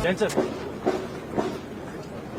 Then sir,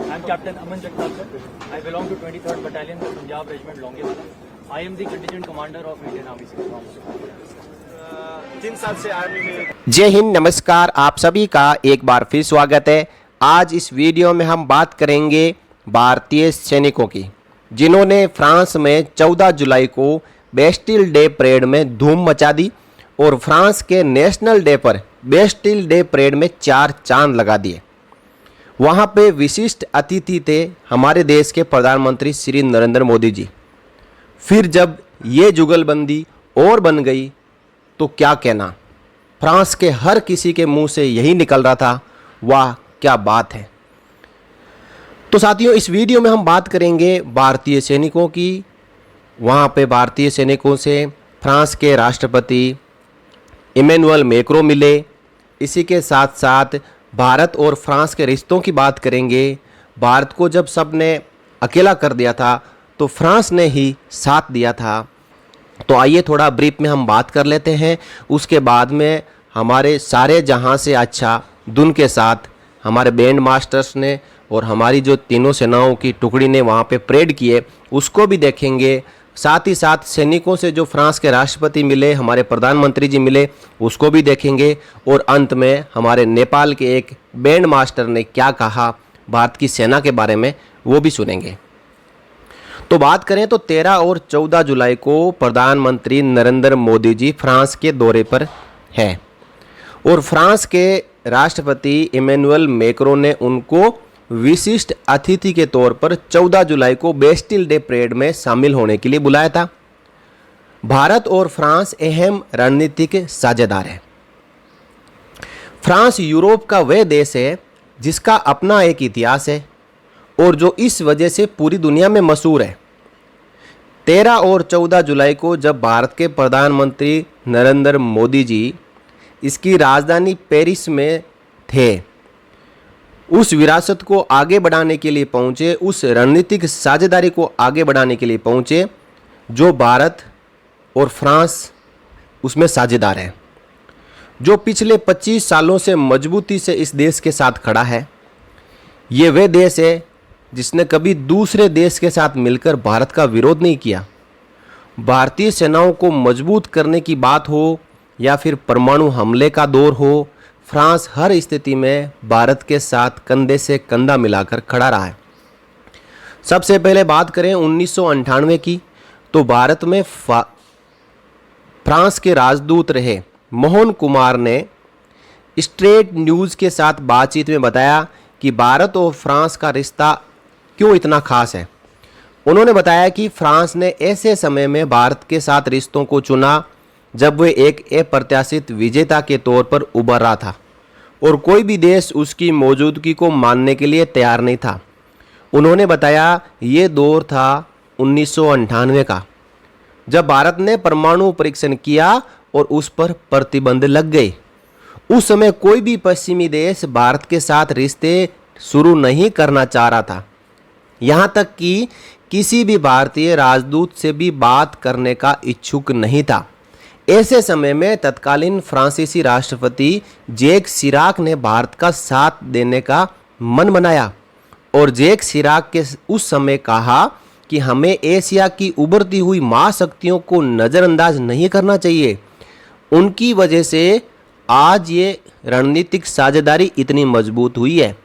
I am Captain Aman Jagtap sir. I belong to 23rd Battalion, the Punjab Regiment Longewala. I am the contingent commander of Indian Army sir. 3 साल से army में। जय हिंद, नमस्कार। आप सभी का एक बार फिर स्वागत है। आज इस वीडियो में हम बात करेंगे भारतीय सैनिकों की, जिन्होंने फ्रांस में 14 जुलाई को बेस्टिल डे परेड में धूम मचा दी और फ्रांस के नेशनल डे पर बेस्टिल डे परेड में 4 चांद लगा दिए। वहाँ पे विशिष्ट अतिथि थे हमारे देश के प्रधानमंत्री श्री नरेंद्र मोदी जी। फिर जब ये जुगलबंदी और बन गई तो क्या कहना, फ्रांस के हर किसी के मुंह से यही निकल रहा था, वाह क्या बात है। तो साथियों, इस वीडियो में हम बात करेंगे भारतीय सैनिकों की। वहाँ पे भारतीय सैनिकों से फ्रांस के राष्ट्रपति इमैनुअल मैक्रों मिले। इसी के साथ साथ भारत और फ्रांस के रिश्तों की बात करेंगे। भारत को जब सब ने अकेला कर दिया था तो फ्रांस ने ही साथ दिया था। तो आइए थोड़ा ब्रीफ में हम बात कर लेते हैं। उसके बाद में हमारे सारे जहां से अच्छा धुन के साथ हमारे बैंड मास्टर्स ने और हमारी जो तीनों सेनाओं की टुकड़ी ने वहां पे परेड किए उसको भी देखेंगे। साथ ही साथ सैनिकों से जो फ्रांस के राष्ट्रपति मिले, हमारे प्रधानमंत्री जी मिले, उसको भी देखेंगे। और अंत में हमारे नेपाल के एक बैंड मास्टर ने क्या कहा भारत की सेना के बारे में, वो भी सुनेंगे। तो बात करें तो 13 और 14 जुलाई को प्रधानमंत्री नरेंद्र मोदी जी फ्रांस के दौरे पर हैं और फ्रांस के राष्ट्रपति इमैनुअल मैक्रों ने उनको विशिष्ट अतिथि के तौर पर 14 जुलाई को बेस्टिल डे परेड में शामिल होने के लिए बुलाया था। भारत और फ्रांस अहम रणनीतिक साझेदार है। फ्रांस यूरोप का वह देश है जिसका अपना एक इतिहास है और जो इस वजह से पूरी दुनिया में मशहूर है। 13 और 14 जुलाई को जब भारत के प्रधानमंत्री नरेंद्र मोदी जी इसकी राजधानी पेरिस में थे, उस विरासत को आगे बढ़ाने के लिए पहुँचे, उस रणनीतिक साझेदारी को आगे बढ़ाने के लिए पहुँचे जो भारत और फ्रांस उसमें साझेदार हैं, जो पिछले 25 सालों से मजबूती से इस देश के साथ खड़ा है। ये वह देश है जिसने कभी दूसरे देश के साथ मिलकर भारत का विरोध नहीं किया। भारतीय सेनाओं को मजबूत करने की बात हो या फिर परमाणु हमले का दौर हो, फ्रांस हर स्थिति में भारत के साथ कंधे से कंधा मिलाकर खड़ा रहा है। सबसे पहले बात करें 1998 की, तो भारत में फ्रांस के राजदूत रहे मोहन कुमार ने स्ट्रेट न्यूज़ के साथ बातचीत में बताया कि भारत और फ्रांस का रिश्ता क्यों इतना खास है। उन्होंने बताया कि फ्रांस ने ऐसे समय में भारत के साथ रिश्तों को चुना जब वह एक अप्रत्याशित विजेता के तौर पर उभर रहा था और कोई भी देश उसकी मौजूदगी को मानने के लिए तैयार नहीं था। उन्होंने बताया ये दौर था 1998 का, जब भारत ने परमाणु परीक्षण किया और उस पर प्रतिबंध लग गए। उस समय कोई भी पश्चिमी देश भारत के साथ रिश्ते शुरू नहीं करना चाह रहा था, यहाँ तक कि किसी भी भारतीय राजदूत से भी बात करने का इच्छुक नहीं था। ऐसे समय में तत्कालीन फ्रांसीसी राष्ट्रपति जैक शिराक ने भारत का साथ देने का मन बनाया और जैक शिराक के उस समय कहा कि हमें एशिया की उभरती हुई महाशक्तियों को नज़रअंदाज नहीं करना चाहिए। उनकी वजह से आज ये रणनीतिक साझेदारी इतनी मजबूत हुई है।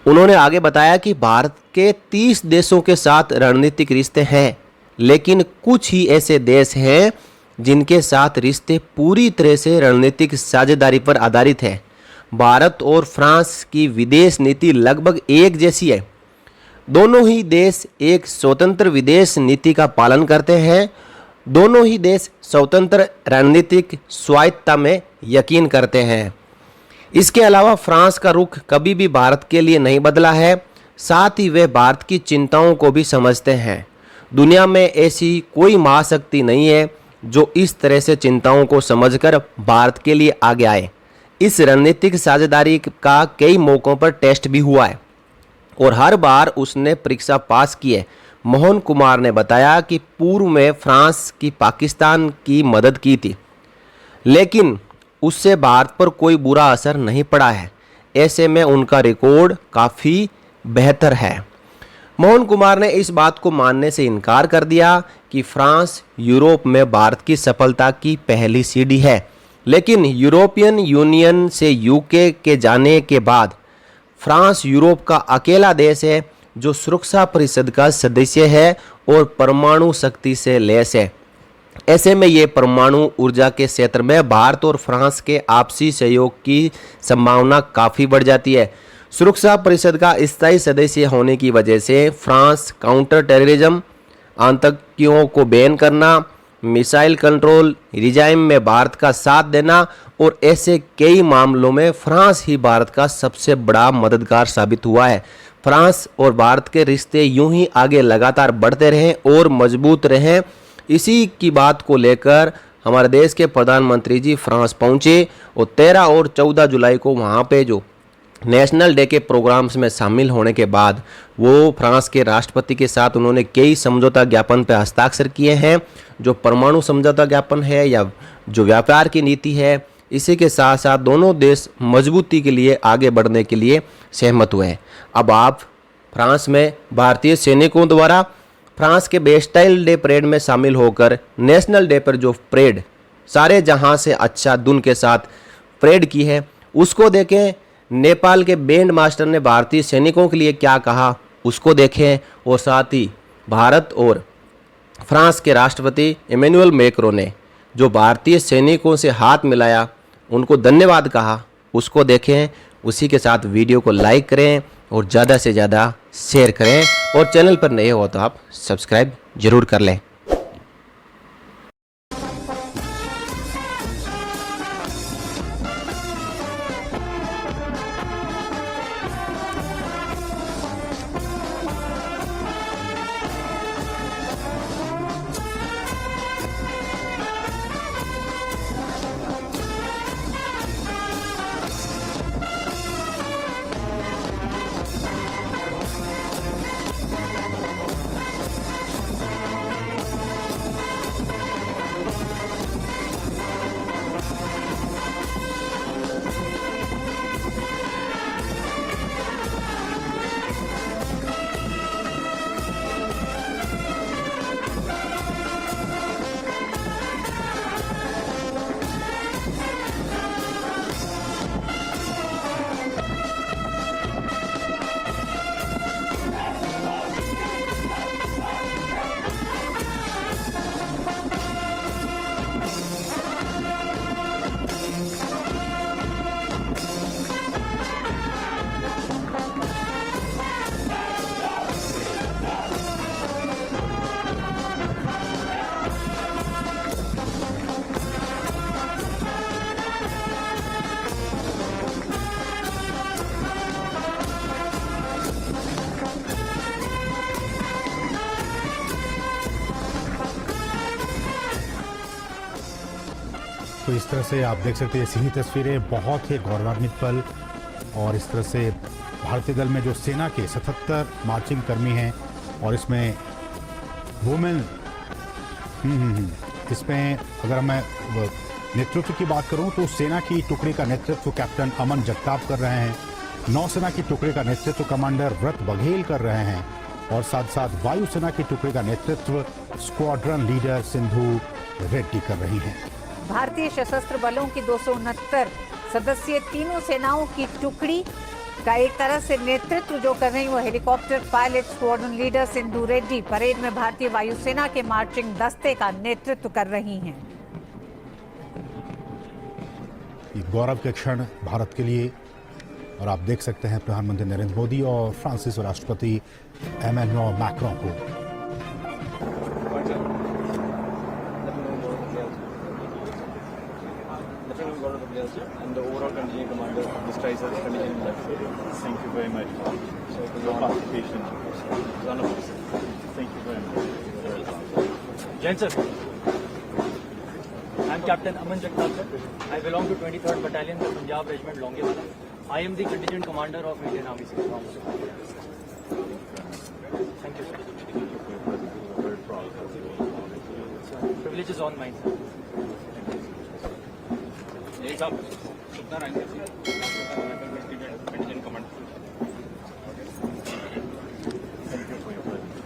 उन्होंने आगे बताया कि भारत के 30 देशों के साथ रणनीतिक रिश्ते हैं, लेकिन कुछ ही ऐसे देश हैं जिनके साथ रिश्ते पूरी तरह से रणनीतिक साझेदारी पर आधारित है। भारत और फ्रांस की विदेश नीति लगभग एक जैसी है। दोनों ही देश एक स्वतंत्र विदेश नीति का पालन करते हैं। दोनों ही देश स्वतंत्र रणनीतिक स्वायत्तता में यकीन करते हैं। इसके अलावा फ्रांस का रुख कभी भी भारत के लिए नहीं बदला है। साथ ही वे भारत की चिंताओं को भी समझते हैं। दुनिया में ऐसी कोई महाशक्ति नहीं है जो इस तरह से चिंताओं को समझकर भारत के लिए आगे आए। इस रणनीतिक साझेदारी का कई मौकों पर टेस्ट भी हुआ है और हर बार उसने परीक्षा पास की है। मोहन कुमार ने बताया कि पूर्व में फ्रांस की पाकिस्तान की मदद की थी, लेकिन उससे भारत पर कोई बुरा असर नहीं पड़ा है। ऐसे में उनका रिकॉर्ड काफ़ी बेहतर है। मोहन कुमार ने इस बात को मानने से इनकार कर दिया कि फ्रांस यूरोप में भारत की सफलता की पहली सीढ़ी है, लेकिन यूरोपियन यूनियन से यूके के जाने के बाद फ्रांस यूरोप का अकेला देश है जो सुरक्षा परिषद का सदस्य है और परमाणु शक्ति से लैस है। ऐसे में ये परमाणु ऊर्जा के क्षेत्र में भारत और फ्रांस के आपसी सहयोग की संभावना काफ़ी बढ़ जाती है। सुरक्षा परिषद का स्थायी सदस्य होने की वजह से फ्रांस काउंटर टेररिज्म, आतंकियों को बैन करना, मिसाइल कंट्रोल रिजाइम में भारत का साथ देना और ऐसे कई मामलों में फ्रांस ही भारत का सबसे बड़ा मददगार साबित हुआ है। फ्रांस और भारत के रिश्ते यूं ही आगे लगातार बढ़ते रहें और मजबूत रहें, इसी की बात को लेकर हमारे देश के प्रधानमंत्री जी फ्रांस पहुंचे और 13 और 14 जुलाई को वहां पे जो नेशनल डे के प्रोग्राम्स में शामिल होने के बाद वो फ्रांस के राष्ट्रपति के साथ उन्होंने कई समझौता ज्ञापन पर हस्ताक्षर किए हैं। जो परमाणु समझौता ज्ञापन है या जो व्यापार की नीति है, इसी के साथ साथ दोनों देश मजबूती के लिए आगे बढ़ने के लिए सहमत हुए हैं। अब आप फ्रांस में भारतीय सैनिकों द्वारा फ्रांस के बेस्टाइल डे परेड में शामिल होकर नेशनल डे पर जो परेड सारे जहां से अच्छा धुन के साथ परेड की है उसको देखें। नेपाल के बैंड मास्टर ने भारतीय सैनिकों के लिए क्या कहा उसको देखें और साथ ही भारत और फ्रांस के राष्ट्रपति इमैनुअल मैक्रों ने जो भारतीय सैनिकों से हाथ मिलाया, उनको धन्यवाद कहा, उसको देखें। उसी के साथ वीडियो को लाइक करें और ज़्यादा से ज़्यादा शेयर करें और चैनल पर नए हो तो आप सब्सक्राइब जरूर कर लें। तो इस तरह से आप देख सकते हैं ऐसी ही तस्वीरें, बहुत ही गौरवान्वित पल। और इस तरह से भारतीय दल में जो सेना के 77 मार्चिंग कर्मी हैं और इसमें वुमेन इसमें अगर मैं नेतृत्व की बात करूं तो सेना की टुकड़ी का नेतृत्व कैप्टन अमन जगताप कर रहे हैं, नौसेना की टुकड़ी का नेतृत्व कमांडर व्रत बघेल कर रहे हैं और साथ साथ वायुसेना की टुकड़ी का नेतृत्व स्क्वाड्रन लीडर सिंधु रेड्डी कर रही हैं। भारतीय सशस्त्र बलों की 269 सदस्यीय तीनों सेनाओं की टुकड़ी का एक तरह से नेतृत्व जो कर रही वो helicopter pilot squadron leader Sindhu Reddy parade में भारतीय वायुसेना के मार्चिंग दस्ते का नेतृत्व कर रही हैं। गौरव के क्षण भारत के लिए। और आप देख सकते हैं प्रधानमंत्री नरेंद्र मोदी और फ्रांसीसी राष्ट्रपति इमैनुअल मैक्रों को। And the overall contingent commander of this TRISAR contingent left. Thank you very much for your participation. Thank you very much. Jain sir, I am Captain Aman Jagtap sir. I belong to 23rd Battalion, the Punjab Regiment Longewala. I am the contingent commander of Indian Army. Thank you sir. Privilege is on mine sir. contingent commander. Thank you for your presence.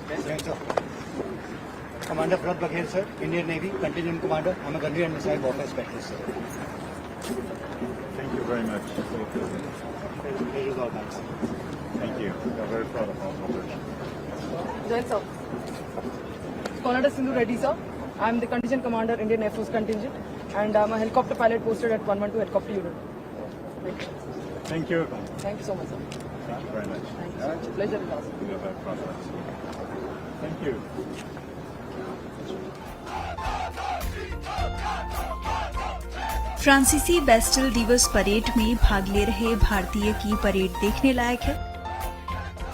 Yes, sir. Commander Prat Baghel, sir, Indian Navy, contingent commander. I'm a gunnery and missile warfare specialist, sir. Thank you very much for your presence. Pleasure is all mine, sir. Thank you. We are very proud of our operation. Join, sir. Commander Sindhu Reddy, sir. I'm the contingent commander, Indian Air Force contingent, and I'm a helicopter pilot posted at 112 helicopter unit. Thank you. Thank you. Thank you so much, sir. Thank you very much. Thank you so much. Pleasure is ours. We are very proud of us. Thank you. फ्रांसीसी Bastille दिवस parade में भाग ले रहे भारतीय की parade देखने लायक है।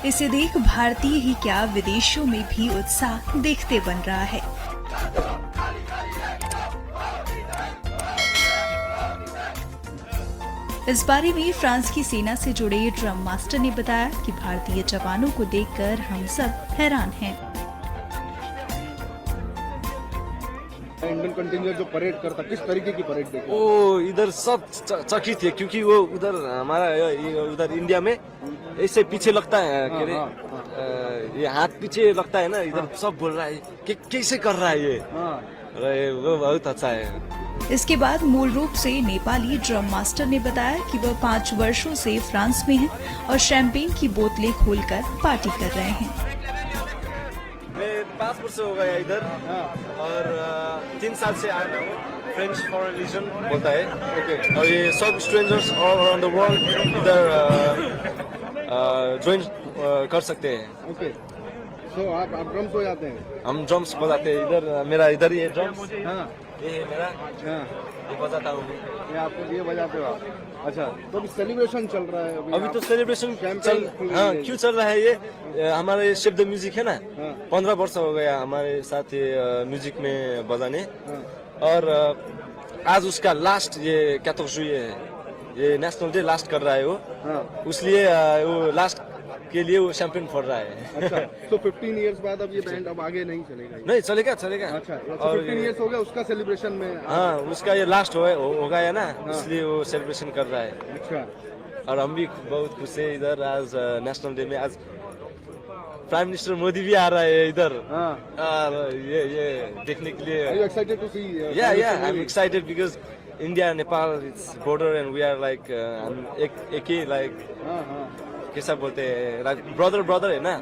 इसे देख भारतीय ही क्या विदेशों में भी उत्साह देखते बन रहा है। इस बारे में फ्रांस की सेना से जुड़े ड्रम मास्टर ने बताया कि भारतीय जवानों को देखकर हम सब हैरान हैं। इंडियन कंटिंजेंट जो परेड करता किस तरीके की परेड देखी? वो इधर सब चकित थे क्योंकि वो उधर हमारा उधर इंडिया में ऐसे पीछे लगता है ये हाथ पीछे लगता है ना, इधर सब बोल रहा है कि कैसे कर रहा है ये, अरे वो बहुत अच्छा है। इसके बाद मूल रूप से नेपाली ड्रम मास्टर ने बताया कि वह 5 वर्षों से फ्रांस में हैं और शैंपेन की बोतलें खोलकर पार्टी कर रहे हैं। मैं 5 वर्ष हो गया इधर और 3 साल से आया हूँ। फ्रेंच फॉरेन लीजन बोलता है। और ये सब strangers all around the world इधर ज्वाइन कर सकते हैं। ओके, तो आप ड्रम्स हो जाते हैं? हम ड्रम्स बजाते हैं इधर, मेरा इधर ही है ड्रम्स। ये है मेरा, ये बजाता हूँ। ये आपको ये बजाते हो आप? अच्छा, तो अभी सेलिब्रेशन चल रहा है? अभी तो सेलिब्रेशन चल क्यों चल रहा है ये? हमारे शब्द म्यूजिक है ना, 15 वर्ष हो गया हमारे साथ ये म्यूजिक में बजाने। और आज उसका लास्ट ये क्या तो ये नेशनल डे लास्ट कर रहा है वो, इसलिए वो लास्ट के लिए वो शैंपेन फोड़ रहा है। अच्छा, तो 15 इयर्स बाद अब ये बैंड अब आगे नहीं चलेगा? नहीं चलेगा। अच्छा, 15 इयर्स हो गया उसका सेलिब्रेशन में? हाँ, उसका ये लास्ट हो गया ना, इसलिए वो सेलिब्रेशन कर रहा है। अच्छा, और हम भी बहुत खुश है इधर आज नेशनल डे में। आज प्राइम मिनिस्टर मोदी भी आ रहा है इधर, ये देखने के लिए। Are you excited to see? Yeah, I'm excited because India and Nepal it's border and we are like एक ही like कैसा बोलते हैं, brother है ना।